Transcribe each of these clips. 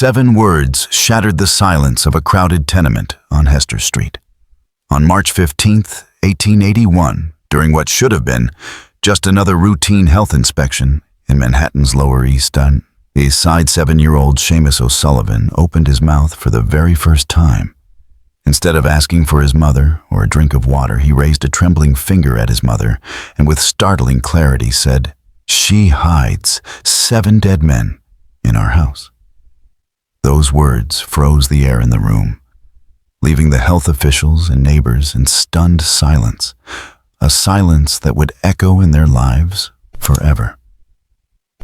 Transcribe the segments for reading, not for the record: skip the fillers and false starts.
7 words shattered the silence of a crowded tenement on Hester Street. On March 15, 1881, during what should have been just another routine health inspection in Manhattan's Lower East Side, 7-year-old Seamus O'Sullivan opened his mouth for the very first time. Instead of asking for his mother or a drink of water, he raised a trembling finger at his mother and with startling clarity said, "She hides 7 dead men in our house." Those words froze the air in the room, leaving the health officials and neighbors in stunned silence, a silence that would echo in their lives forever.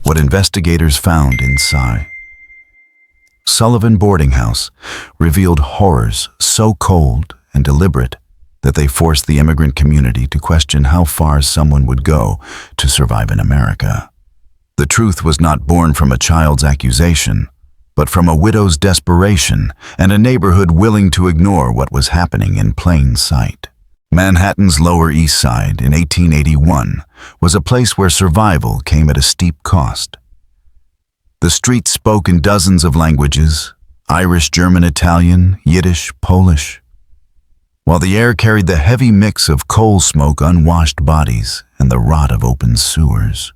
What investigators found inside Sullivan Boarding House revealed horrors so cold and deliberate that they forced the immigrant community to question how far someone would go to survive in America. The truth was not born from a child's accusation, but from a widow's desperation and a neighborhood willing to ignore what was happening in plain sight. Manhattan's Lower East Side in 1881 was a place where survival came at a steep cost. The streets spoke in dozens of languages: Irish, German, Italian, Yiddish, Polish, while the air carried the heavy mix of coal smoke, unwashed bodies, and the rot of open sewers.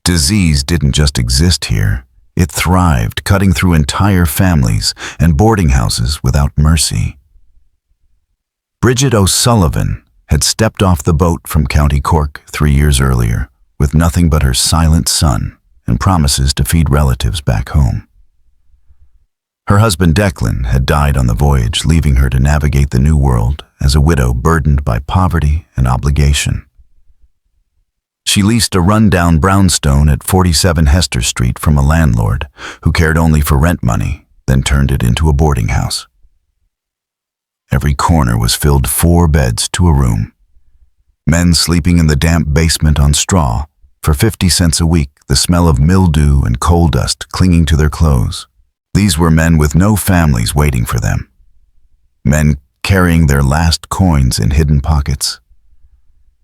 Disease didn't just exist here. It thrived, cutting through entire families and boarding houses without mercy. Bridget O'Sullivan had stepped off the boat from County Cork 3 years earlier with nothing but her silent son and promises to feed relatives back home. Her husband Declan had died on the voyage, leaving her to navigate the new world as a widow burdened by poverty and obligation. She leased a run-down brownstone at 47 Hester Street from a landlord who cared only for rent money, then turned it into a boarding house. Every corner was filled 4 beds to a room. Men sleeping in the damp basement on straw, for 50 cents a week, the smell of mildew and coal dust clinging to their clothes. These were men with no families waiting for them. Men carrying their last coins in hidden pockets.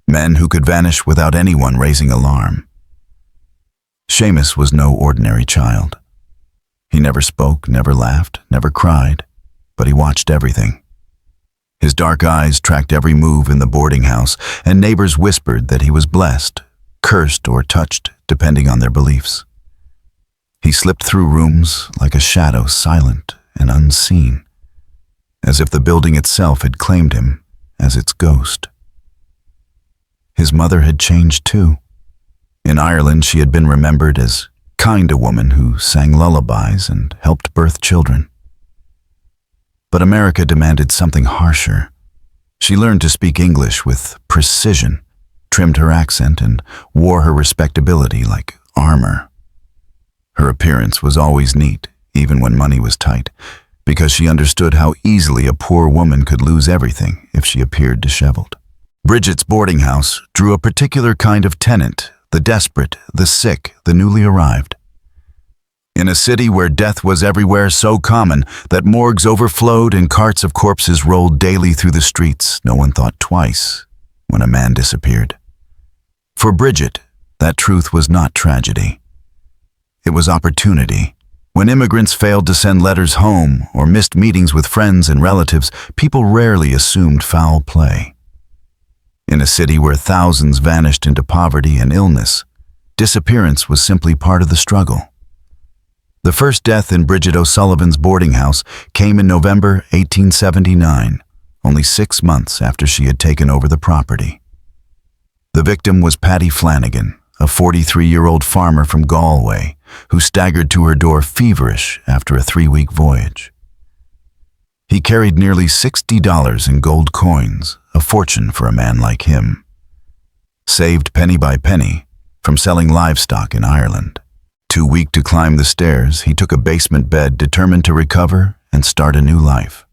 Men who could vanish without anyone raising alarm. Seamus was no ordinary child. He never spoke, never laughed, never cried, but he watched everything. His dark eyes tracked every move in the boarding house, and neighbors whispered that he was blessed, cursed, or touched, depending on their beliefs. He slipped through rooms like a shadow, silent and unseen, as if the building itself had claimed him as its ghost. His mother had changed too. In Ireland, she had been remembered as kind a woman who sang lullabies and helped birth children. But America demanded something harsher. She learned to speak English with precision, trimmed her accent, and wore her respectability like armor. Her appearance was always neat, even when money was tight, because she understood how easily a poor woman could lose everything if she appeared disheveled. Bridget's boarding house drew a particular kind of tenant, the desperate, the sick, the newly arrived. In a city where death was everywhere, so common that morgues overflowed and carts of corpses rolled daily through the streets, no one thought twice when a man disappeared. For Bridget, that truth was not tragedy. It was opportunity. When immigrants failed to send letters home or missed meetings with friends and relatives, people rarely assumed foul play. In a city where thousands vanished into poverty and illness, disappearance was simply part of the struggle. The first death in Bridget O'Sullivan's boarding house came in November 1879, only 6 months after she had taken over the property. The victim was Patty Flanagan, a 43-year-old farmer from Galway, who staggered to her door feverish after a 3-week voyage. He carried nearly $60 in gold coins, a fortune for a man like him, saved penny by penny from selling livestock in Ireland. Too weak to climb the stairs, he took a basement bed determined to recover and start a new life.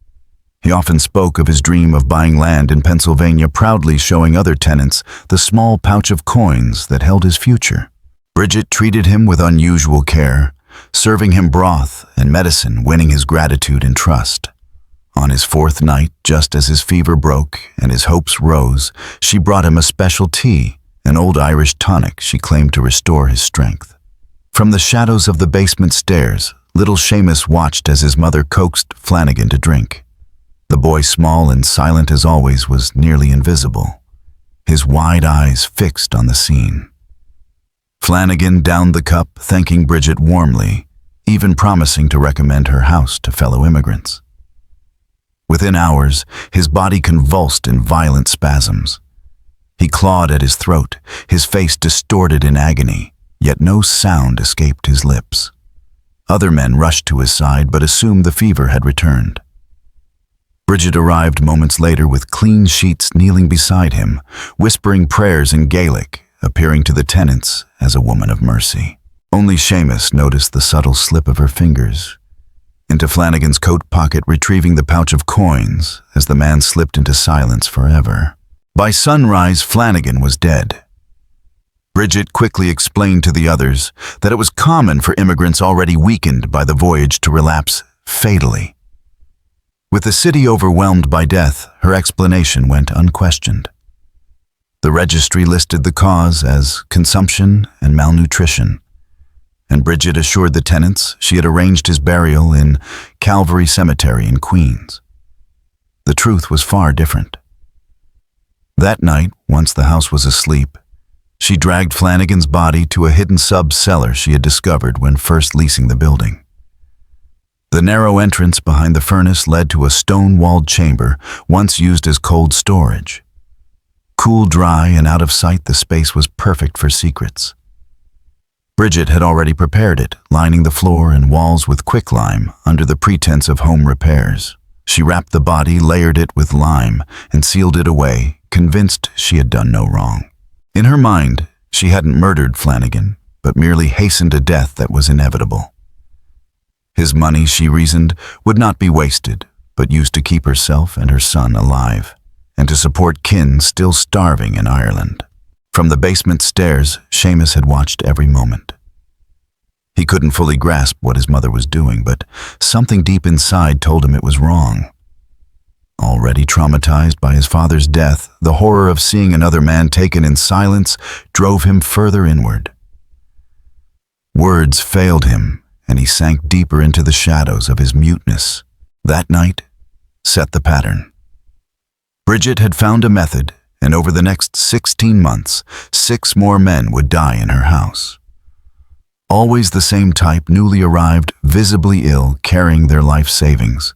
He often spoke of his dream of buying land in Pennsylvania, proudly showing other tenants the small pouch of coins that held his future. Bridget treated him with unusual care, serving him broth and medicine, winning his gratitude and trust. On his 4th night, just as his fever broke and his hopes rose, she brought him a special tea, an old Irish tonic she claimed to restore his strength. From the shadows of the basement stairs, little Seamus watched as his mother coaxed Flanagan to drink. The boy, small and silent as always, was nearly invisible, his wide eyes fixed on the scene. Flanagan downed the cup, thanking Bridget warmly, even promising to recommend her house to fellow immigrants. Within hours, his body convulsed in violent spasms. He clawed at his throat, his face distorted in agony, yet no sound escaped his lips. Other men rushed to his side but assumed the fever had returned. Bridget arrived moments later with clean sheets kneeling beside him, whispering prayers in Gaelic, appearing to the tenants as a woman of mercy. Only Seamus noticed the subtle slip of her fingers into Flanagan's coat pocket, retrieving the pouch of coins as the man slipped into silence forever. By sunrise, Flanagan was dead. Bridget quickly explained to the others that it was common for immigrants already weakened by the voyage to relapse fatally. With the city overwhelmed by death, her explanation went unquestioned. The registry listed the cause as consumption and malnutrition, and Bridget assured the tenants she had arranged his burial in Calvary Cemetery in Queens. The truth was far different. That night, once the house was asleep, she dragged Flanagan's body to a hidden sub-cellar she had discovered when first leasing the building. The narrow entrance behind the furnace led to a stone-walled chamber once used as cold storage. Cool, dry, and out of sight, the space was perfect for secrets. Bridget had already prepared it, lining the floor and walls with quicklime under the pretense of home repairs. She wrapped the body, layered it with lime, and sealed it away, convinced she had done no wrong. In her mind, she hadn't murdered Flanagan, but merely hastened a death that was inevitable. His money, she reasoned, would not be wasted, but used to keep herself and her son alive, and to support kin still starving in Ireland. From the basement stairs, Seamus had watched every moment. He couldn't fully grasp what his mother was doing, but something deep inside told him it was wrong. Already traumatized by his father's death, the horror of seeing another man taken in silence drove him further inward. Words failed him, and he sank deeper into the shadows of his muteness. That night set the pattern. Bridget had found a method, and over the next 16 months, 6 more men would die in her house. Always the same type, newly arrived, visibly ill, carrying their life savings.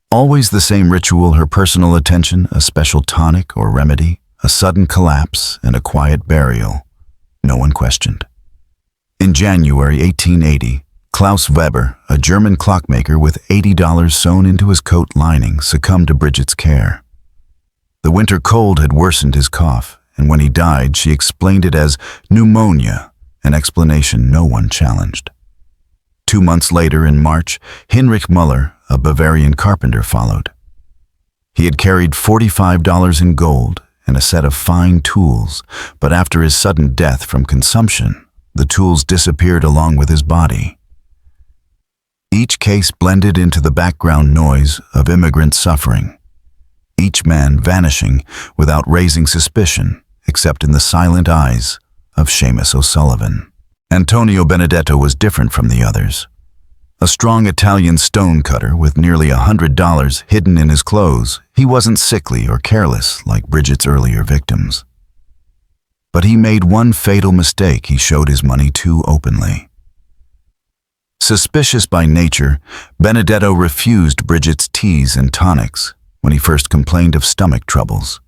Always the same ritual, her personal attention, a special tonic or remedy, a sudden collapse, and a quiet burial. No one questioned. In January 1880, Klaus Weber, a German clockmaker with $80 sewn into his coat lining, succumbed to Bridget's care. The winter cold had worsened his cough, and when he died, she explained it as pneumonia, an explanation no one challenged. 2 months later, in March, Heinrich Müller, a Bavarian carpenter, followed. He had carried $45 in gold and a set of fine tools, but after his sudden death from consumption, the tools disappeared along with his body. Each case blended into the background noise of immigrant suffering, each man vanishing without raising suspicion, except in the silent eyes of Seamus O'Sullivan. Antonio Benedetto was different from the others. A strong Italian stonecutter with nearly $100 hidden in his clothes, he wasn't sickly or careless like Bridget's earlier victims. But he made one fatal mistake: he showed his money too openly. Suspicious by nature, Benedetto refused Bridget's teas and tonics when he first complained of stomach troubles.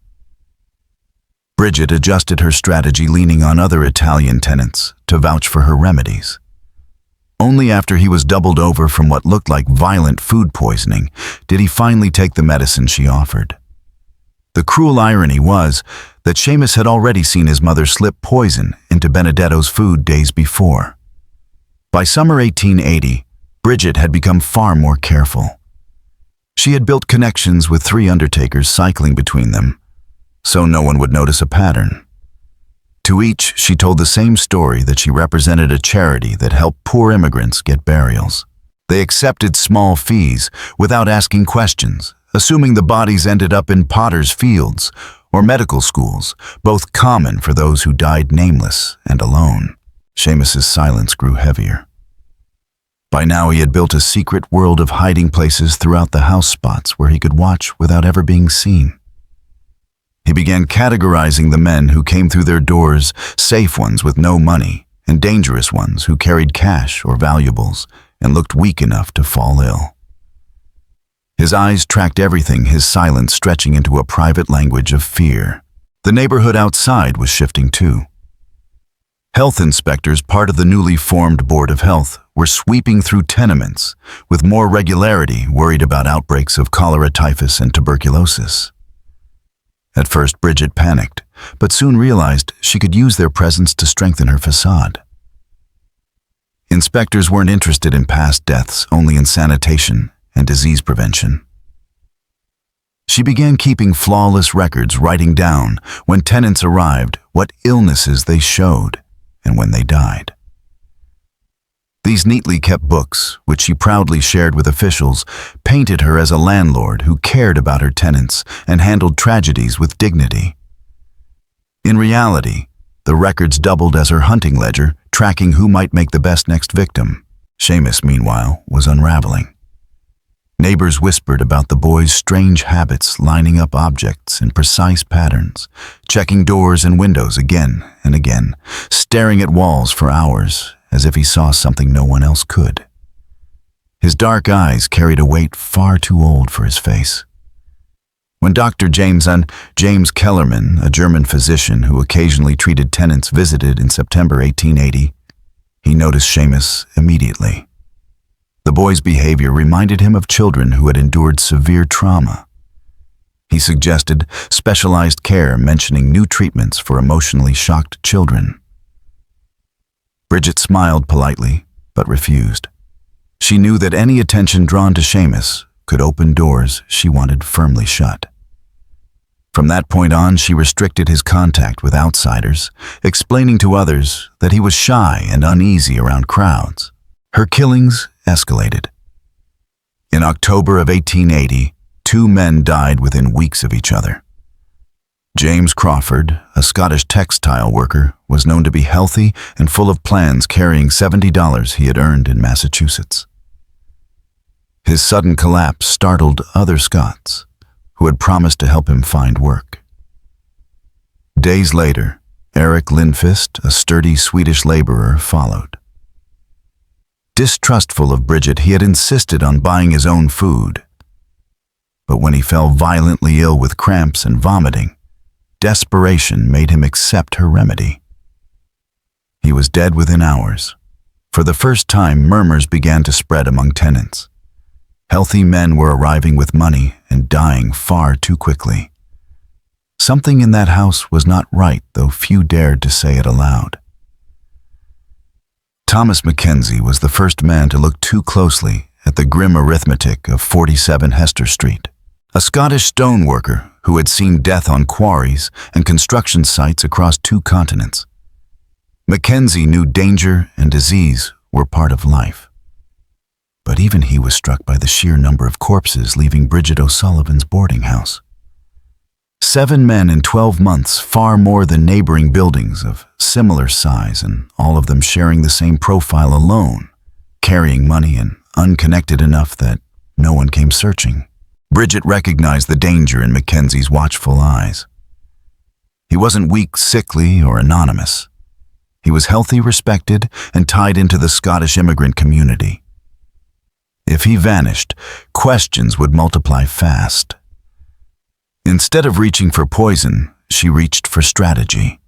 Bridget adjusted her strategy, leaning on other Italian tenants to vouch for her remedies. Only after he was doubled over from what looked like violent food poisoning did he finally take the medicine she offered. The cruel irony was that Seamus had already seen his mother slip poison into Benedetto's food days before. By summer 1880, Bridget had become far more careful. She had built connections with 3 undertakers, cycling between them, so no one would notice a pattern. To each, she told the same story, that she represented a charity that helped poor immigrants get burials. They accepted small fees without asking questions, assuming the bodies ended up in potters' fields or medical schools, both common for those who died nameless and alone. Seamus's silence grew heavier. By now he had built a secret world of hiding places throughout the house spots where he could watch without ever being seen. He began categorizing the men who came through their doors, safe ones with no money, and dangerous ones who carried cash or valuables and looked weak enough to fall ill. His eyes tracked everything, his silence stretching into a private language of fear. The neighborhood outside was shifting too. Health inspectors, part of the newly formed Board of Health, were sweeping through tenements with more regularity, worried about outbreaks of cholera, typhus, and tuberculosis. At first, Bridget panicked, but soon realized she could use their presence to strengthen her facade. Inspectors weren't interested in past deaths, only in sanitation and disease prevention. She began keeping flawless records, writing down when tenants arrived, what illnesses they showed, and when they died. These neatly kept books, which she proudly shared with officials, painted her as a landlord who cared about her tenants and handled tragedies with dignity. In reality, the records doubled as her hunting ledger, tracking who might make the best next victim. Seamus, meanwhile, was unraveling. Neighbors whispered about the boy's strange habits, lining up objects in precise patterns, checking doors and windows again and again, staring at walls for hours, as if he saw something no one else could. His dark eyes carried a weight far too old for his face. When Dr. James Kellerman, a German physician who occasionally treated tenants, visited in September 1880, he noticed Seamus immediately. The boy's behavior reminded him of children who had endured severe trauma. He suggested specialized care, mentioning new treatments for emotionally shocked children. Bridget smiled politely, but refused. She knew that any attention drawn to Seamus could open doors she wanted firmly shut. From that point on, she restricted his contact with outsiders, explaining to others that he was shy and uneasy around crowds. Her killings escalated. In October of 1880, 2 men died within weeks of each other. James Crawford, a Scottish textile worker, was known to be healthy and full of plans, carrying $70 he had earned in Massachusetts. His sudden collapse startled other Scots, who had promised to help him find work. Days later, Eric Lindfist, a sturdy Swedish laborer, followed. Distrustful of Bridget, he had insisted on buying his own food. But when he fell violently ill with cramps and vomiting, desperation made him accept her remedy. He was dead within hours. For the first time, murmurs began to spread among tenants. Healthy men were arriving with money and dying far too quickly. Something in that house was not right, though few dared to say it aloud. Thomas Mackenzie was the first man to look too closely at the grim arithmetic of 47 Hester Street. A Scottish stoneworker who had seen death on quarries and construction sites across 2 continents. Mackenzie knew danger and disease were part of life. But even he was struck by the sheer number of corpses leaving Bridget O'Sullivan's boarding house. 7 men in 12 months, far more than neighboring buildings of similar size, and all of them sharing the same profile, alone, carrying money and unconnected enough that no one came searching. Bridget recognized the danger in Mackenzie's watchful eyes. He wasn't weak, sickly, or anonymous. He was healthy, respected, and tied into the Scottish immigrant community. If he vanished, questions would multiply fast. Instead of reaching for poison, she reached for strategy.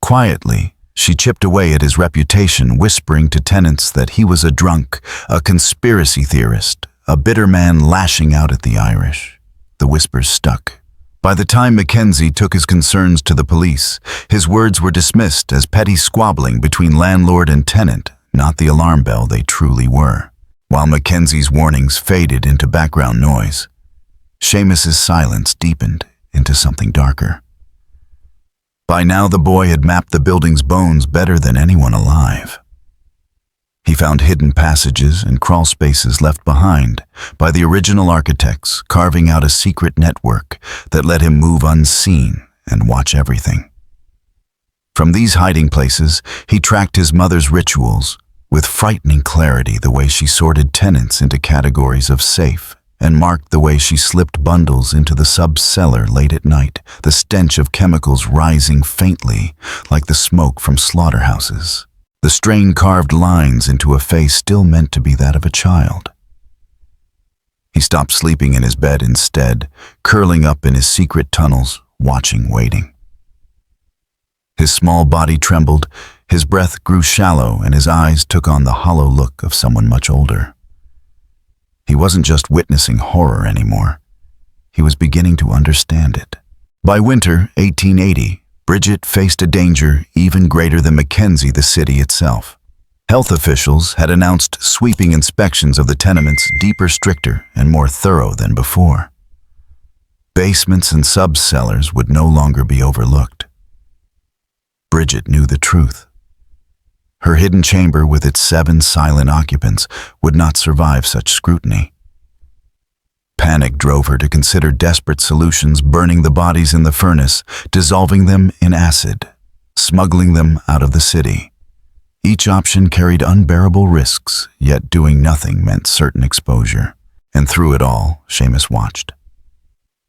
Quietly, she chipped away at his reputation, whispering to tenants that he was a drunk, a conspiracy theorist, a bitter man lashing out at the Irish. The whispers stuck. By the time Mackenzie took his concerns to the police, his words were dismissed as petty squabbling between landlord and tenant, not the alarm bell they truly were. While Mackenzie's warnings faded into background noise, Seamus's silence deepened into something darker. By now the boy had mapped the building's bones better than anyone alive. He found hidden passages and crawl spaces left behind by the original architects, carving out a secret network that let him move unseen and watch everything. From these hiding places, he tracked his mother's rituals, with frightening clarity the way she sorted tenants into categories of safe and marked the way she slipped bundles into the sub-cellar late at night, the stench of chemicals rising faintly like the smoke from slaughterhouses. The strain carved lines into a face still meant to be that of a child. He stopped sleeping in his bed instead, curling up in his secret tunnels, watching, waiting. His small body trembled, his breath grew shallow, and his eyes took on the hollow look of someone much older. He wasn't just witnessing horror anymore. He was beginning to understand it. By winter 1880, Bridget faced a danger even greater than Mackenzie, the city itself. Health officials had announced sweeping inspections of the tenements deeper, stricter, and more thorough than before. Basements and sub-cellars would no longer be overlooked. Bridget knew the truth. Her hidden chamber with its 7 silent occupants would not survive such scrutiny. Panic drove her to consider desperate solutions, burning the bodies in the furnace, dissolving them in acid, smuggling them out of the city. Each option carried unbearable risks, yet doing nothing meant certain exposure. And through it all, Seamus watched.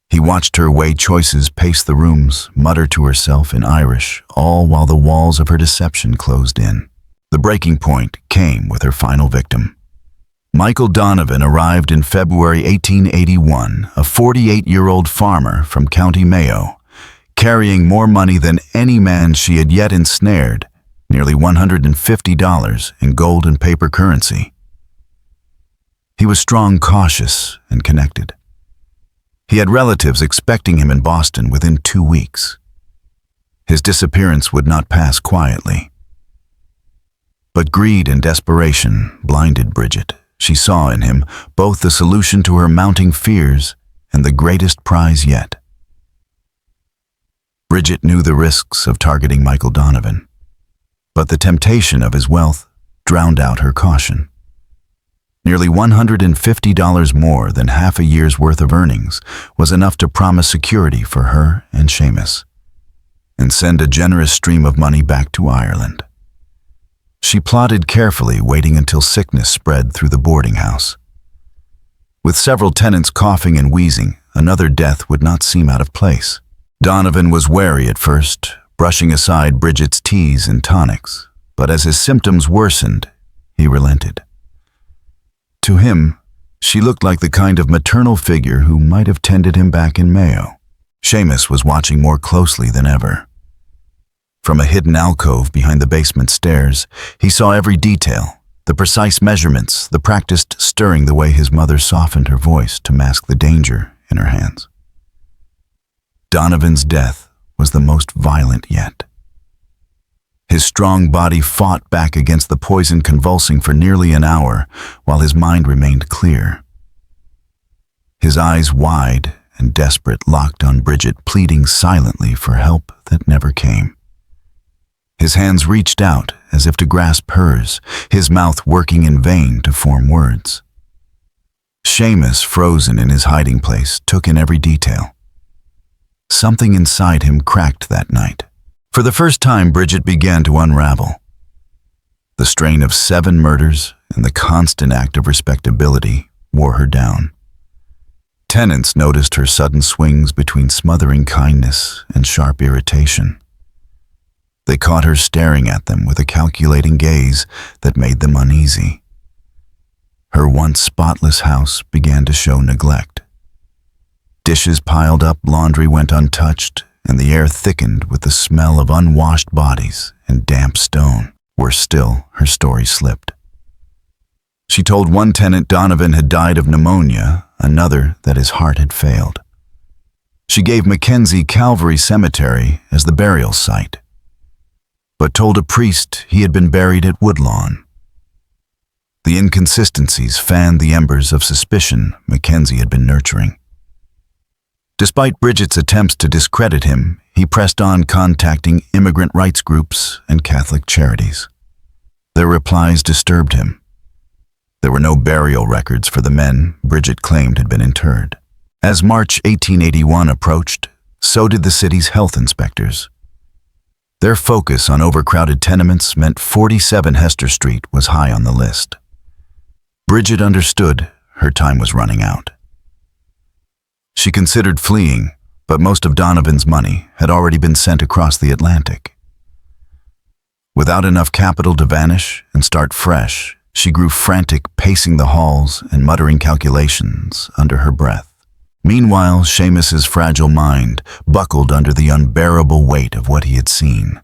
He watched her weigh choices, pace the rooms, mutter to herself in Irish, all while the walls of her deception closed in. The breaking point came with her final victim. Michael Donovan arrived in February 1881, a 48-year-old farmer from County Mayo, carrying more money than any man she had yet ensnared, nearly $150 in gold and paper currency. He was strong, cautious, and connected. He had relatives expecting him in Boston within 2 weeks. His disappearance would not pass quietly. But greed and desperation blinded Bridget. She saw in him both the solution to her mounting fears and the greatest prize yet. Bridget knew the risks of targeting Michael Donovan, but the temptation of his wealth drowned out her caution. Nearly $150 more than half a year's worth of earnings was enough to promise security for her and Seamus, and send a generous stream of money back to Ireland. She plotted carefully, waiting until sickness spread through the boarding house. With several tenants coughing and wheezing, another death would not seem out of place. Donovan was wary at first, brushing aside Bridget's teas and tonics, but as his symptoms worsened, he relented. To him, she looked like the kind of maternal figure who might have tended him back in Mayo. Seamus was watching more closely than ever. From a hidden alcove behind the basement stairs, he saw every detail, the precise measurements, the practiced stirring, the way his mother softened her voice to mask the danger in her hands. Donovan's death was the most violent yet. His strong body fought back against the poison, convulsing for nearly an hour, while his mind remained clear. His eyes wide and desperate locked on Bridget, pleading silently for help that never came. His hands reached out as if to grasp hers, his mouth working in vain to form words. Seamus, frozen in his hiding place, took in every detail. Something inside him cracked that night. For the first time, Bridget began to unravel. The strain of 7 murders and the constant act of respectability wore her down. Tenants noticed her sudden swings between smothering kindness and sharp irritation. They caught her staring at them with a calculating gaze that made them uneasy. Her once spotless house began to show neglect. Dishes piled up, laundry went untouched, and the air thickened with the smell of unwashed bodies and damp stone. Worse still, her story slipped. She told one tenant Donovan had died of pneumonia, another that his heart had failed. She gave Mackenzie Calvary Cemetery as the burial site, but told a priest he had been buried at Woodlawn. The inconsistencies fanned the embers of suspicion Mackenzie had been nurturing. Despite Bridget's attempts to discredit him, he pressed on, contacting immigrant rights groups and Catholic charities. Their replies disturbed him. There were no burial records for the men Bridget claimed had been interred. As March 1881 approached, so did the city's health inspectors. Their focus on overcrowded tenements meant 47 Hester Street was high on the list. Bridget understood her time was running out. She considered fleeing, but most of Donovan's money had already been sent across the Atlantic. Without enough capital to vanish and start fresh, she grew frantic, pacing the halls and muttering calculations under her breath. Meanwhile, Seamus's fragile mind buckled under the unbearable weight of what he had seen.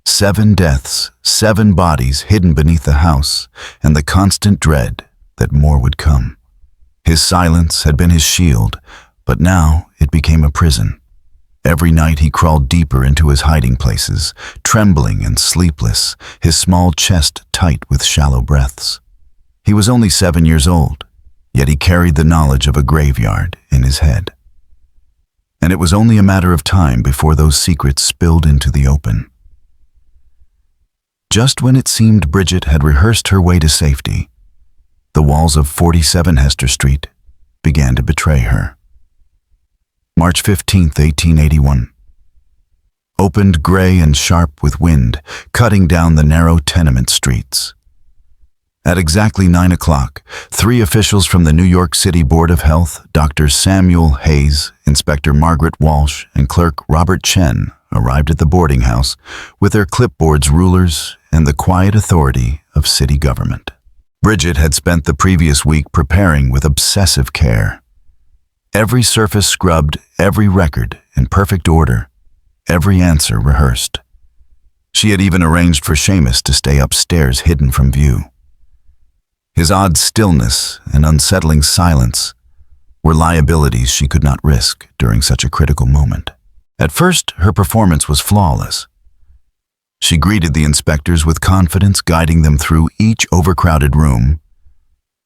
7 deaths, 7 bodies hidden beneath the house, and the constant dread that more would come. His silence had been his shield, but now it became a prison. Every night he crawled deeper into his hiding places, trembling and sleepless, his small chest tight with shallow breaths. He was only 7 years old, yet he carried the knowledge of a graveyard in his head. And it was only a matter of time before those secrets spilled into the open. Just when it seemed Bridget had rehearsed her way to safety, the walls of 47 Hester Street began to betray her. March 15, 1881. Opened gray and sharp with wind, cutting down the narrow tenement streets. At exactly 9 o'clock, 3 officials from the New York City Board of Health, Dr. Samuel Hayes, Inspector Margaret Walsh, and Clerk Robert Chen, arrived at the boarding house with their clipboards, rulers, and the quiet authority of city government. Bridget had spent the previous week preparing with obsessive care. Every surface scrubbed, every record in perfect order, every answer rehearsed. She had even arranged for Seamus to stay upstairs hidden from view. His odd stillness and unsettling silence were liabilities she could not risk during such a critical moment. At first, her performance was flawless. She greeted the inspectors with confidence, guiding them through each overcrowded room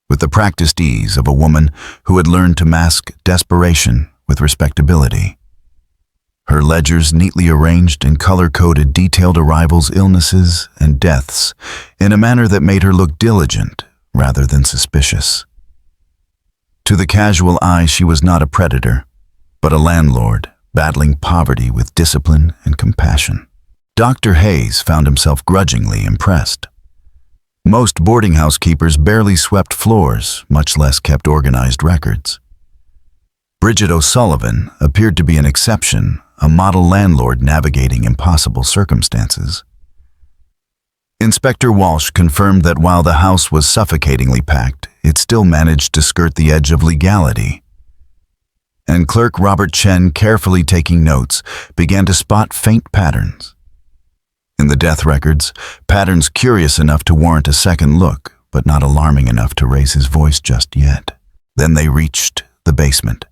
with the practiced ease of a woman who had learned to mask desperation with respectability. Her ledgers, neatly arranged and color-coded, detailed arrivals, illnesses, and deaths in a manner that made her look diligent rather than suspicious. To the casual eye, she was not a predator, but a landlord battling poverty with discipline and compassion. Dr. Hayes found himself grudgingly impressed. Most boarding house keepers barely swept floors, much less kept organized records. Bridget O'Sullivan appeared to be an exception, a model landlord navigating impossible circumstances. Inspector Walsh confirmed that while the house was suffocatingly packed, it still managed to skirt the edge of legality. And Clerk Robert Chen, carefully taking notes, began to spot faint patterns. In the death records, patterns curious enough to warrant a second look, but not alarming enough to raise his voice just yet. Then they reached the basement.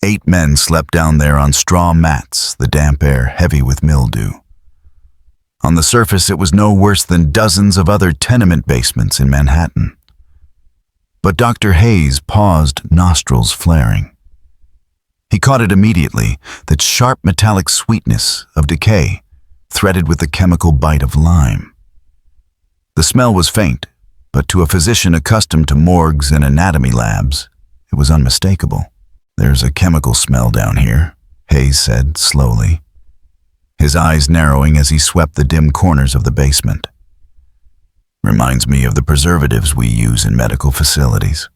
8 men slept down there on straw mats, the damp air heavy with mildew. On the surface, it was no worse than dozens of other tenement basements in Manhattan. But Dr. Hayes paused, nostrils flaring. He caught it immediately, that sharp metallic sweetness of decay, threaded with the chemical bite of lime. The smell was faint, but to a physician accustomed to morgues and anatomy labs, it was unmistakable. "There's a chemical smell down here," Hayes said slowly, his eyes narrowing as he swept the dim corners of the basement. "Reminds me of the preservatives we use in medical facilities.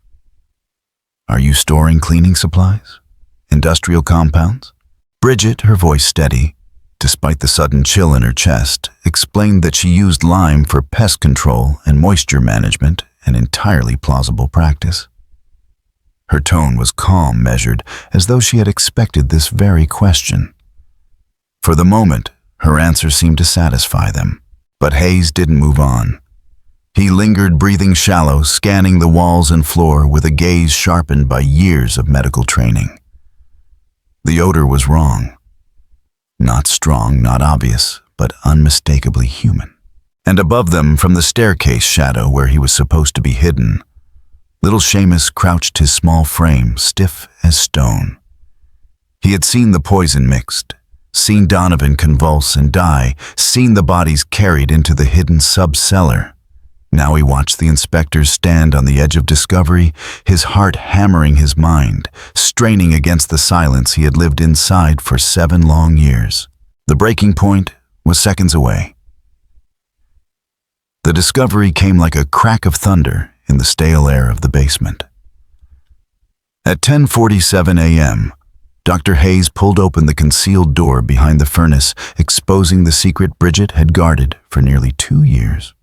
Are you storing cleaning supplies? Industrial compounds?" Bridget, her voice steady, despite the sudden chill in her chest, explained that she used lime for pest control and moisture management, an entirely plausible practice. Her tone was calm, measured, as though she had expected this very question. For the moment, her answer seemed to satisfy them, but Hayes didn't move on. He lingered, breathing shallow, scanning the walls and floor with a gaze sharpened by years of medical training. The odor was wrong. Not strong, not obvious, but unmistakably human. And above them, from the staircase shadow where he was supposed to be hidden, little Seamus crouched, his small frame stiff as stone. He had seen the poison mixed, seen Donovan convulse and die, seen the bodies carried into the hidden sub-cellar. Now he watched the inspectors stand on the edge of discovery, his heart hammering his mind, straining against the silence he had lived inside for 7 long years. The breaking point was seconds away. The discovery came like a crack of thunder in the stale air of the basement. At 10:47 a.m., Dr. Hayes pulled open the concealed door behind the furnace, exposing the secret Bridget had guarded for nearly 2 years.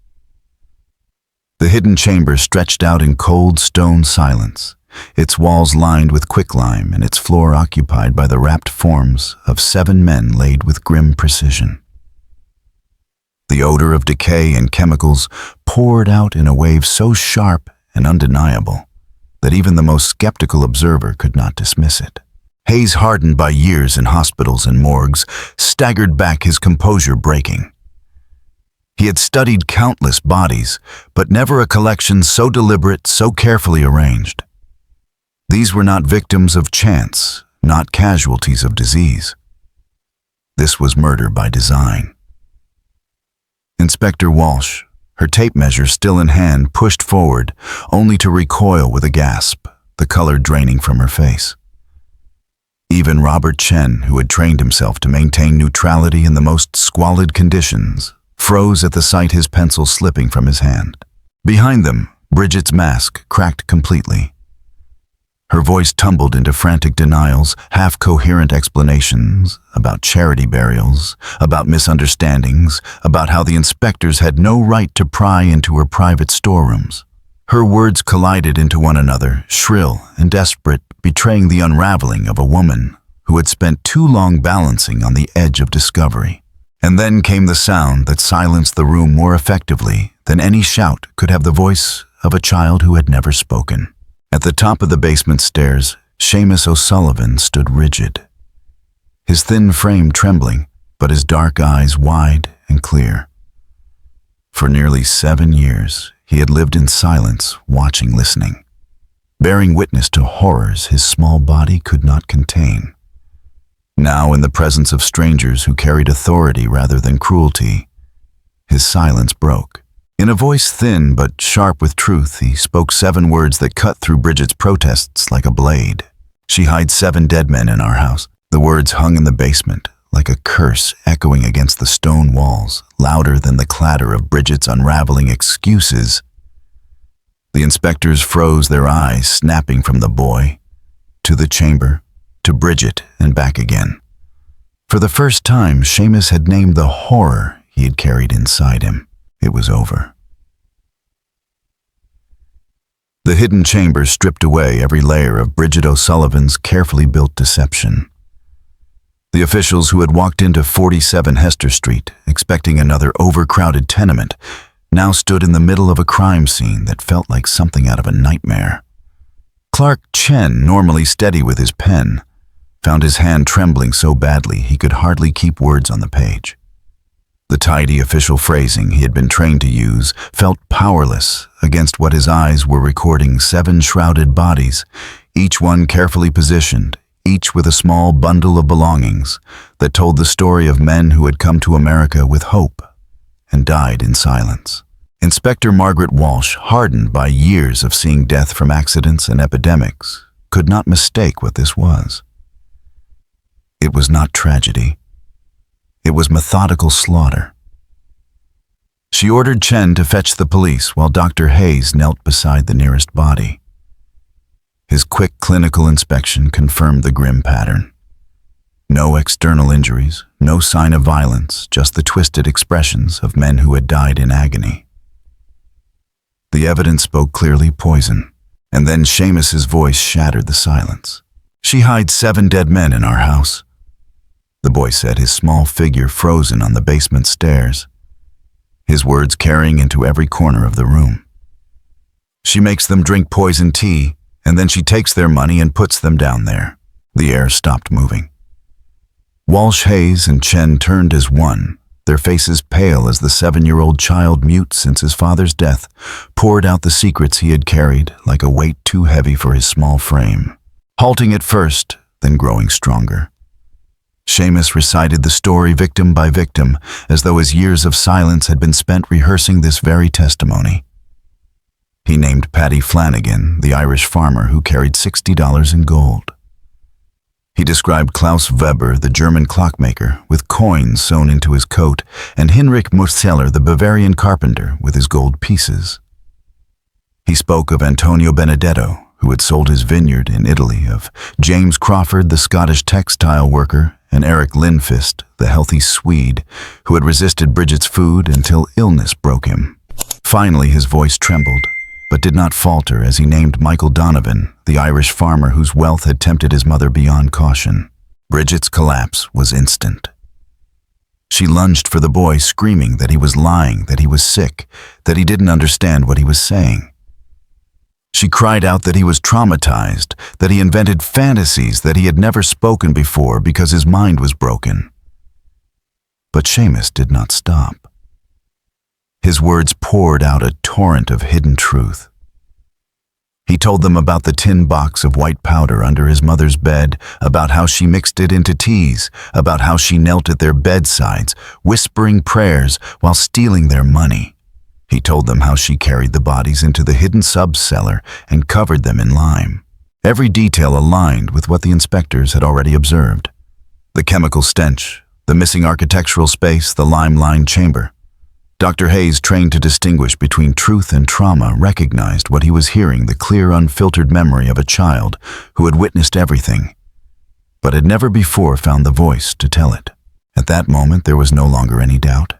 The hidden chamber stretched out in cold stone silence, its walls lined with quicklime and its floor occupied by the wrapped forms of 7 men laid with grim precision. The odor of decay and chemicals poured out in a wave so sharp and undeniable that even the most skeptical observer could not dismiss it. Hayes, hardened by years in hospitals and morgues, staggered back, his composure breaking. He had studied countless bodies, but never a collection so deliberate, so carefully arranged. These were not victims of chance, not casualties of disease. This was murder by design. Inspector Walsh, her tape measure still in hand, pushed forward, only to recoil with a gasp, the color draining from her face. Even Robert Chen, who had trained himself to maintain neutrality in the most squalid conditions, froze at the sight, his pencil slipping from his hand. Behind them, Bridget's mask cracked completely. Her voice tumbled into frantic denials, half-coherent explanations about charity burials, about misunderstandings, about how the inspectors had no right to pry into her private storerooms. Her words collided into one another, shrill and desperate, betraying the unraveling of a woman who had spent too long balancing on the edge of discovery. And then came the sound that silenced the room more effectively than any shout could have, the voice of a child who had never spoken. At the top of the basement stairs, Seamus O'Sullivan stood rigid, his thin frame trembling, but his dark eyes wide and clear. For nearly 7 years, he had lived in silence, watching, listening, bearing witness to horrors his small body could not contain. Now, in the presence of strangers who carried authority rather than cruelty, his silence broke. In a voice thin but sharp with truth, he spoke 7 words that cut through Bridget's protests like a blade. She hides 7 dead men in our house. The words hung in the basement, like a curse echoing against the stone walls, louder than the clatter of Bridget's unraveling excuses. The inspectors froze, their eyes snapping from the boy to the chamber, to Bridget, and back again. For the first time, Seamus had named the horror he had carried inside him. It was over. The hidden chamber stripped away every layer of Bridget O'Sullivan's carefully built deception. The officials who had walked into 47 Hester Street, expecting another overcrowded tenement, now stood in the middle of a crime scene that felt like something out of a nightmare. Clark Chen, normally steady with his pen, found his hand trembling so badly he could hardly keep words on the page. The tidy official phrasing he had been trained to use felt powerless against what his eyes were recording: 7 shrouded bodies, each one carefully positioned, each with a small bundle of belongings that told the story of men who had come to America with hope and died in silence. Inspector Margaret Walsh, hardened by years of seeing death from accidents and epidemics, could not mistake what this was. It was not tragedy. It was methodical slaughter. She ordered Chen to fetch the police while Dr. Hayes knelt beside the nearest body. His quick clinical inspection confirmed the grim pattern. No external injuries, no sign of violence, just the twisted expressions of men who had died in agony. The evidence spoke clearly: poison. And then Seamus's voice shattered the silence. "She hides 7 dead men in our house," the boy said, his small figure frozen on the basement stairs, his words carrying into every corner of the room. "She makes them drink poison tea, and then she takes their money and puts them down there." The air stopped moving. Walsh, Hayes, and Chen turned as one, their faces pale as the 7-year-old child, mute since his father's death, poured out the secrets he had carried like a weight too heavy for his small frame, halting at first, then growing stronger. Seamus recited the story victim by victim, as though his years of silence had been spent rehearsing this very testimony. He named Paddy Flanagan, the Irish farmer who carried $60 in gold. He described Klaus Weber, the German clockmaker, with coins sewn into his coat, and Heinrich Murzeller, the Bavarian carpenter, with his gold pieces. He spoke of Antonio Benedetto, who had sold his vineyard in Italy, of James Crawford, the Scottish textile worker, and Eric Lindfist, the healthy Swede, who had resisted Bridget's food until illness broke him. Finally, his voice trembled, but did not falter as he named Michael Donovan, the Irish farmer whose wealth had tempted his mother beyond caution. Bridget's collapse was instant. She lunged for the boy, screaming that he was lying, that he was sick, that he didn't understand what he was saying. She cried out that he was traumatized, that he invented fantasies that he had never spoken before because his mind was broken. But Seamus did not stop. His words poured out a torrent of hidden truth. He told them about the tin box of white powder under his mother's bed, about how she mixed it into teas, about how she knelt at their bedsides, whispering prayers while stealing their money. He told them how she carried the bodies into the hidden sub-cellar and covered them in lime. Every detail aligned with what the inspectors had already observed. The chemical stench, the missing architectural space, the lime-lined chamber. Dr. Hayes, trained to distinguish between truth and trauma, recognized what he was hearing, the clear, unfiltered memory of a child who had witnessed everything, but had never before found the voice to tell it. At that moment, there was no longer any doubt.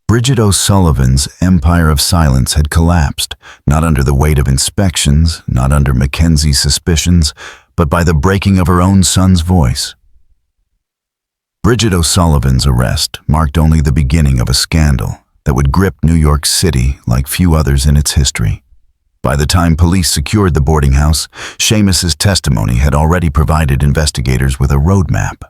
Bridget O'Sullivan's empire of silence had collapsed, not under the weight of inspections, not under Mackenzie's suspicions, but by the breaking of her own son's voice. Bridget O'Sullivan's arrest marked only the beginning of a scandal that would grip New York City like few others in its history. By the time police secured the boarding house, Seamus's testimony had already provided investigators with a roadmap.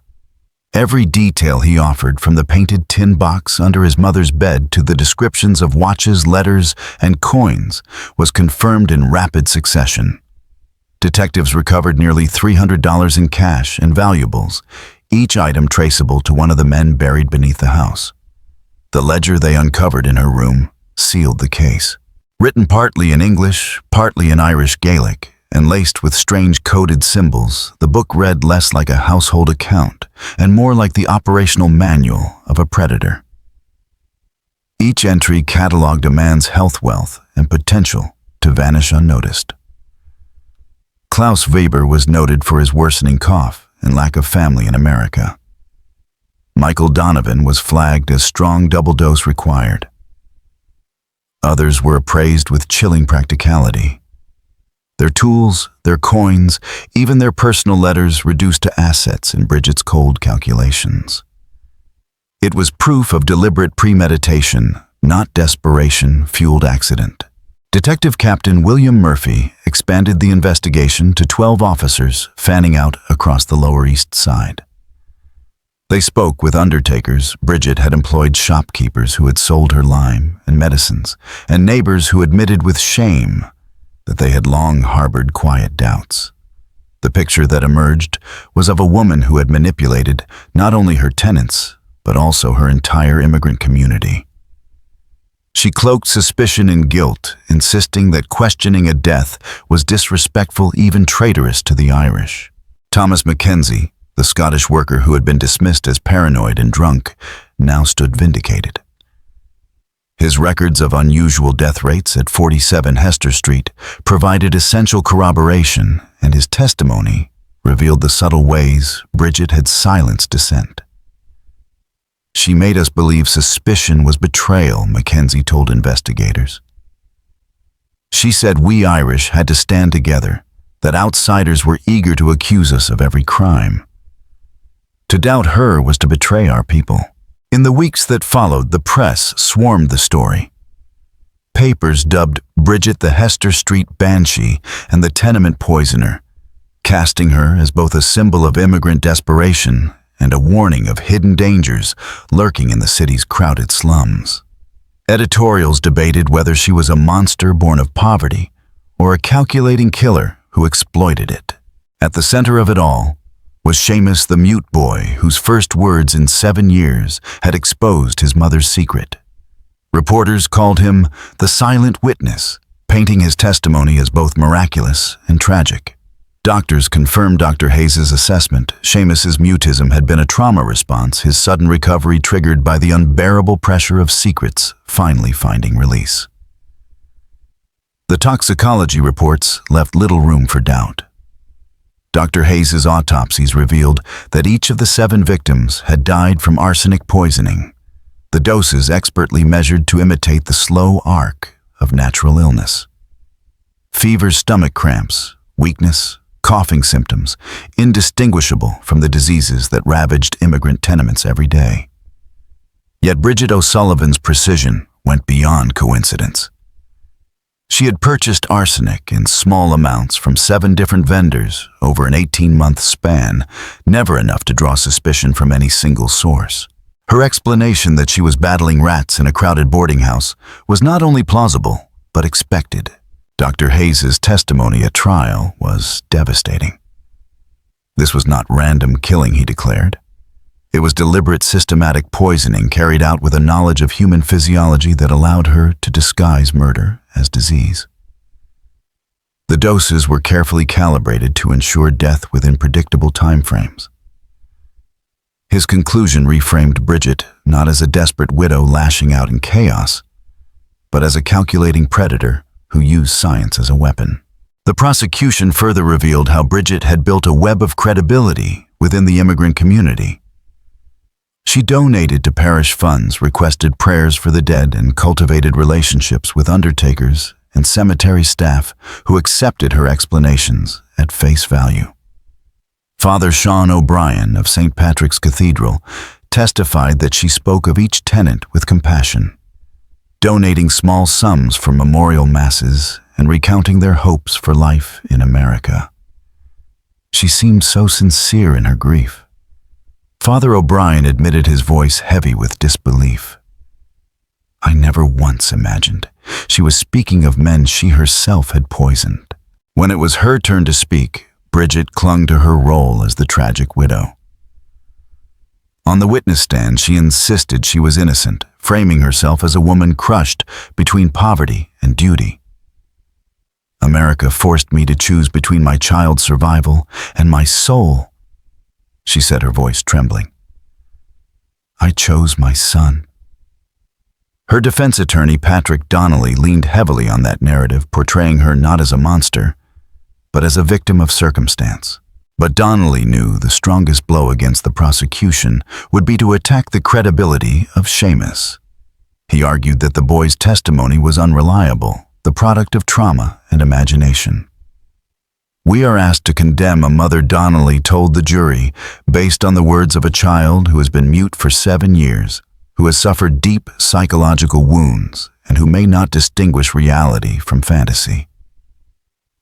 Every detail he offered, from the painted tin box under his mother's bed to the descriptions of watches, letters, and coins, was confirmed in rapid succession. Detectives recovered nearly $300 in cash and valuables, each item traceable to one of the men buried beneath the house. The ledger they uncovered in her room sealed the case. Written partly in English, partly in Irish Gaelic, and laced with strange coded symbols, the book read less like a household account and more like the operational manual of a predator. Each entry cataloged a man's health, wealth, and potential to vanish unnoticed. Klaus Weber was noted for his worsening cough and lack of family in America. Michael Donovan was flagged as strong double dose required. Others were appraised with chilling practicality. Their tools, their coins, even their personal letters reduced to assets in Bridget's cold calculations. It was proof of deliberate premeditation, not desperation-fueled accident. Detective Captain William Murphy expanded the investigation to 12 officers fanning out across the Lower East Side. They spoke with undertakers Bridget had employed, shopkeepers who had sold her lime and medicines, and neighbors who admitted with shame that they had long harbored quiet doubts. The picture that emerged was of a woman who had manipulated not only her tenants, but also her entire immigrant community. She cloaked suspicion in guilt, insisting that questioning a death was disrespectful, even traitorous to the Irish. Thomas Mackenzie, the Scottish worker who had been dismissed as paranoid and drunk, now stood vindicated. His records of unusual death rates at 47 Hester Street provided essential corroboration, and his testimony revealed the subtle ways Bridget had silenced dissent. She made us believe suspicion was betrayal, Mackenzie told investigators. She said we Irish had to stand together, that outsiders were eager to accuse us of every crime. To doubt her was to betray our people. In the weeks that followed, the press swarmed the story. Papers dubbed Bridget the Hester Street Banshee and the tenement poisoner, casting her as both a symbol of immigrant desperation and a warning of hidden dangers lurking in the city's crowded slums. Editorials debated whether she was a monster born of poverty or a calculating killer who exploited it. At the center of it all was Seamus the mute boy, whose first words in 7 years had exposed his mother's secret. Reporters called him the silent witness, painting his testimony as both miraculous and tragic. Doctors confirmed Dr. Hayes' assessment. Seamus's mutism had been a trauma response, his sudden recovery triggered by the unbearable pressure of secrets finally finding release. The toxicology reports left little room for doubt. Dr. Hayes' autopsies revealed that each of the 7 victims had died from arsenic poisoning, the doses expertly measured to imitate the slow arc of natural illness. Fevers, stomach cramps, weakness, coughing symptoms, indistinguishable from the diseases that ravaged immigrant tenements every day. Yet Bridget O'Sullivan's precision went beyond coincidence. She had purchased arsenic in small amounts from 7 different vendors over an 18-month span, never enough to draw suspicion from any single source. Her explanation that she was battling rats in a crowded boarding house was not only plausible, but expected. Dr. Hayes' testimony at trial was devastating. This was not random killing, he declared. It was deliberate, systematic poisoning carried out with a knowledge of human physiology that allowed her to disguise murder as disease. The doses were carefully calibrated to ensure death within predictable timeframes. His conclusion reframed Bridget not as a desperate widow lashing out in chaos, but as a calculating predator who used science as a weapon. The prosecution further revealed how Bridget had built a web of credibility within the immigrant community. She donated to parish funds, requested prayers for the dead, and cultivated relationships with undertakers and cemetery staff who accepted her explanations at face value. Father Sean O'Brien of St. Patrick's Cathedral testified that she spoke of each tenant with compassion, donating small sums for memorial masses and recounting their hopes for life in America. She seemed so sincere in her grief. Father O'Brien admitted, his voice heavy with disbelief. I never once imagined she was speaking of men she herself had poisoned. When it was her turn to speak, Bridget clung to her role as the tragic widow. On the witness stand, she insisted she was innocent, framing herself as a woman crushed between poverty and duty. America forced me to choose between my child's survival and my soul, she said, her voice trembling. I chose my son. Her defense attorney, Patrick Donnelly, leaned heavily on that narrative, portraying her not as a monster, but as a victim of circumstance. But Donnelly knew the strongest blow against the prosecution would be to attack the credibility of Seamus. He argued that the boy's testimony was unreliable, the product of trauma and imagination. We are asked to condemn a mother, Donnelly told the jury, based on the words of a child who has been mute for 7 years, who has suffered deep psychological wounds, and who may not distinguish reality from fantasy.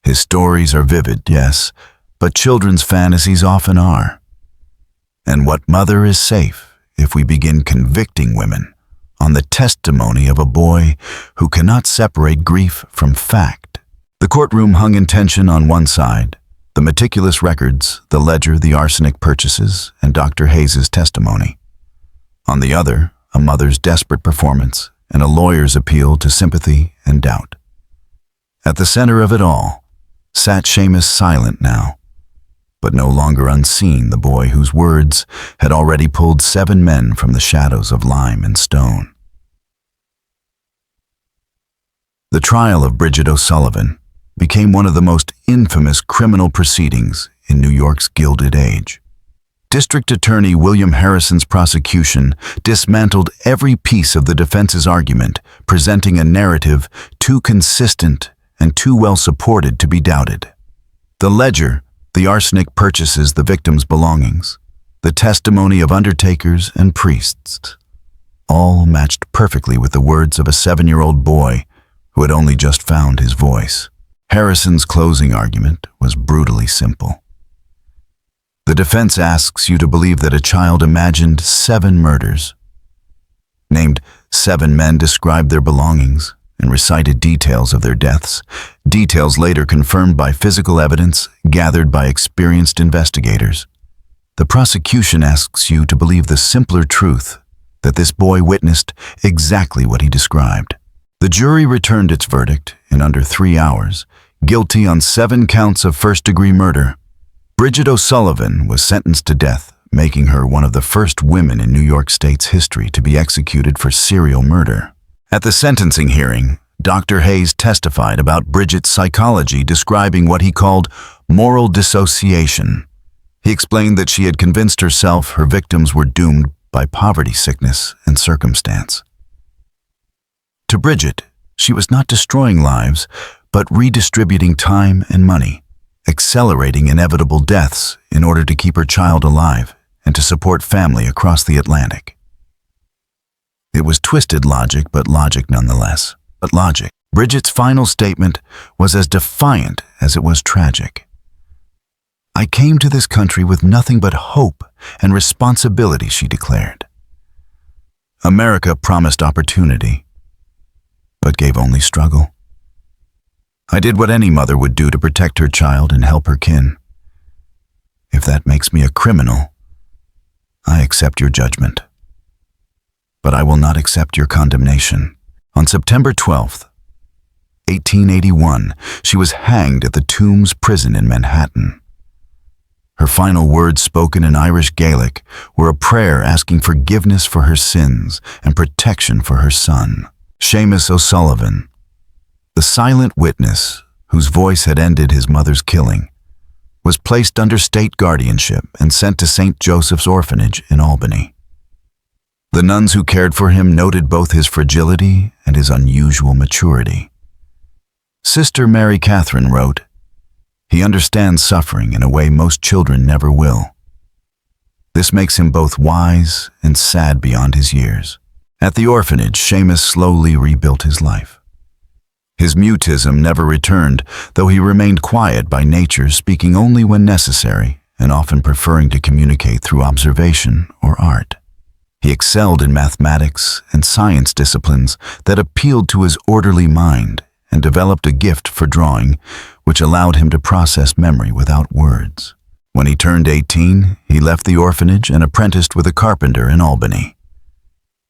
His stories are vivid, yes, but children's fantasies often are. And what mother is safe if we begin convicting women on the testimony of a boy who cannot separate grief from fact? The courtroom hung in tension. On one side, the meticulous records, the ledger, the arsenic purchases, and Dr. Hayes' testimony. On the other, a mother's desperate performance and a lawyer's appeal to sympathy and doubt. At the center of it all sat Seamus, silent now, but no longer unseen, the boy whose words had already pulled 7 men from the shadows of lime and stone. The trial of Bridget O'Sullivan became one of the most infamous criminal proceedings in New York's Gilded Age. District Attorney William Harrison's prosecution dismantled every piece of the defense's argument, presenting a narrative too consistent and too well supported to be doubted. The ledger, the arsenic purchases, the victim's belongings, the testimony of undertakers and priests, all matched perfectly with the words of a 7-year-old boy who had only just found his voice. Harrison's closing argument was brutally simple. The defense asks you to believe that a child imagined 7 murders, named 7 men, described their belongings, and recited details of their deaths, details later confirmed by physical evidence gathered by experienced investigators. The prosecution asks you to believe the simpler truth that this boy witnessed exactly what he described. The jury returned its verdict in under 3 hours, guilty on 7 counts of first-degree murder. Bridget O'Sullivan was sentenced to death, making her one of the first women in New York State's history to be executed for serial murder. At the sentencing hearing, Dr. Hayes testified about Bridget's psychology, describing what he called moral dissociation. He explained that she had convinced herself her victims were doomed by poverty, sickness, and circumstance. To Bridget, she was not destroying lives, but redistributing time and money, accelerating inevitable deaths in order to keep her child alive and to support family across the Atlantic. It was twisted logic, but logic nonetheless. But logic. Bridget's final statement was as defiant as it was tragic. "I came to this country with nothing but hope and responsibility," she declared. America promised opportunity, but gave only struggle. "I did what any mother would do to protect her child and help her kin. If that makes me a criminal, I accept your judgment. But I will not accept your condemnation." On September 12th, 1881, she was hanged at the Tombs prison in Manhattan. Her final words, spoken in Irish Gaelic, were a prayer asking forgiveness for her sins and protection for her son. Seamus O'Sullivan, the silent witness whose voice had ended his mother's killing, was placed under state guardianship and sent to St. Joseph's Orphanage in Albany. The nuns who cared for him noted both his fragility and his unusual maturity. Sister Mary Catherine wrote, "He understands suffering in a way most children never will. This makes him both wise and sad beyond his years." At the orphanage, Seamus slowly rebuilt his life. His mutism never returned, though he remained quiet by nature, speaking only when necessary and often preferring to communicate through observation or art. He excelled in mathematics and science disciplines that appealed to his orderly mind and developed a gift for drawing, which allowed him to process memory without words. When he turned 18, he left the orphanage and apprenticed with a carpenter in Albany.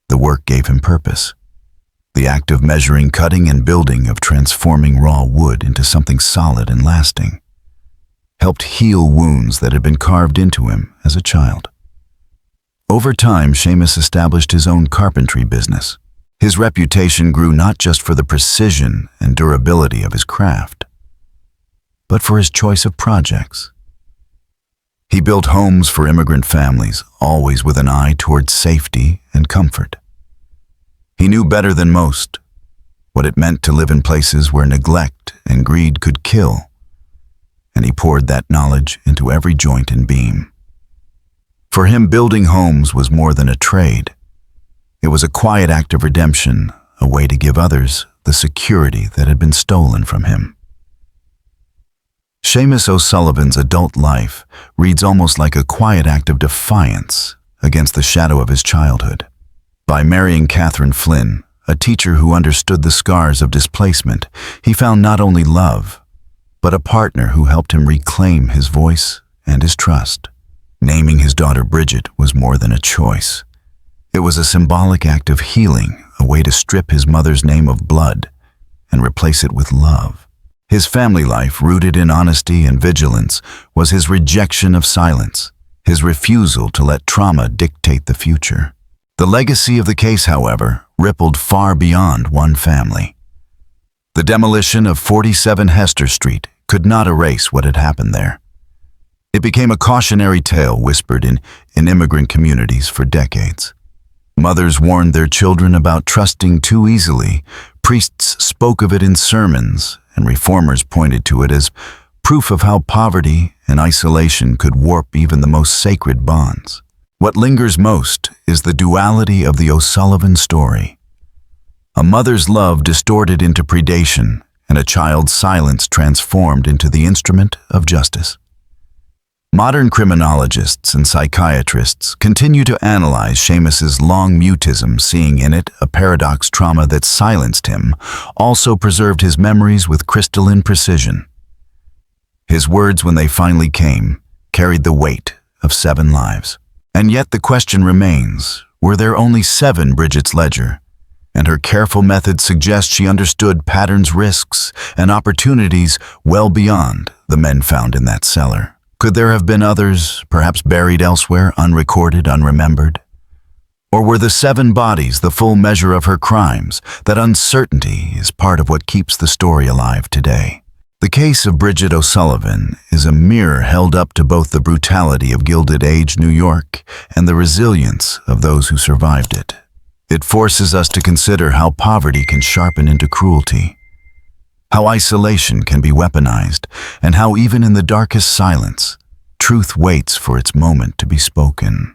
The work gave him purpose. The act of measuring, cutting, and building, of transforming raw wood into something solid and lasting, helped heal wounds that had been carved into him as a child. Over time, Seamus established his own carpentry business. His reputation grew not just for the precision and durability of his craft, but for his choice of projects. He built homes for immigrant families, always with an eye towards safety and comfort. He knew better than most what it meant to live in places where neglect and greed could kill, and he poured that knowledge into every joint and beam. For him, building homes was more than a trade. It was a quiet act of redemption, a way to give others the security that had been stolen from him. Seamus O'Sullivan's adult life reads almost like a quiet act of defiance against the shadow of his childhood. By marrying Catherine Flynn, a teacher who understood the scars of displacement, he found not only love, but a partner who helped him reclaim his voice and his trust. Naming his daughter Bridget was more than a choice. It was a symbolic act of healing, a way to strip his mother's name of blood and replace it with love. His family life, rooted in honesty and vigilance, was his rejection of silence, his refusal to let trauma dictate the future. The legacy of the case, however, rippled far beyond one family. The demolition of 47 Hester Street could not erase what had happened there. It became a cautionary tale whispered in immigrant communities for decades. Mothers warned their children about trusting too easily, priests spoke of it in sermons, and reformers pointed to it as proof of how poverty and isolation could warp even the most sacred bonds. What lingers most is the duality of the O'Sullivan story. A mother's love distorted into predation, and a child's silence transformed into the instrument of justice. Modern criminologists and psychiatrists continue to analyze Seamus's long mutism, seeing in it a paradox. Trauma that silenced him also preserved his memories with crystalline precision. His words, when they finally came, carried the weight of 7 lives. And yet the question remains, were there only 7 Bridget's Ledger? and her careful method suggests she understood patterns, risks, and opportunities well beyond the men found in that cellar. Could there have been others, perhaps buried elsewhere, unrecorded, unremembered? Or were the 7 bodies the full measure of her crimes? That uncertainty is part of what keeps the story alive today. The case of Bridget O'Sullivan is a mirror held up to both the brutality of Gilded Age New York and the resilience of those who survived it. It forces us to consider how poverty can sharpen into cruelty, how isolation can be weaponized, and how even in the darkest silence, truth waits for its moment to be spoken.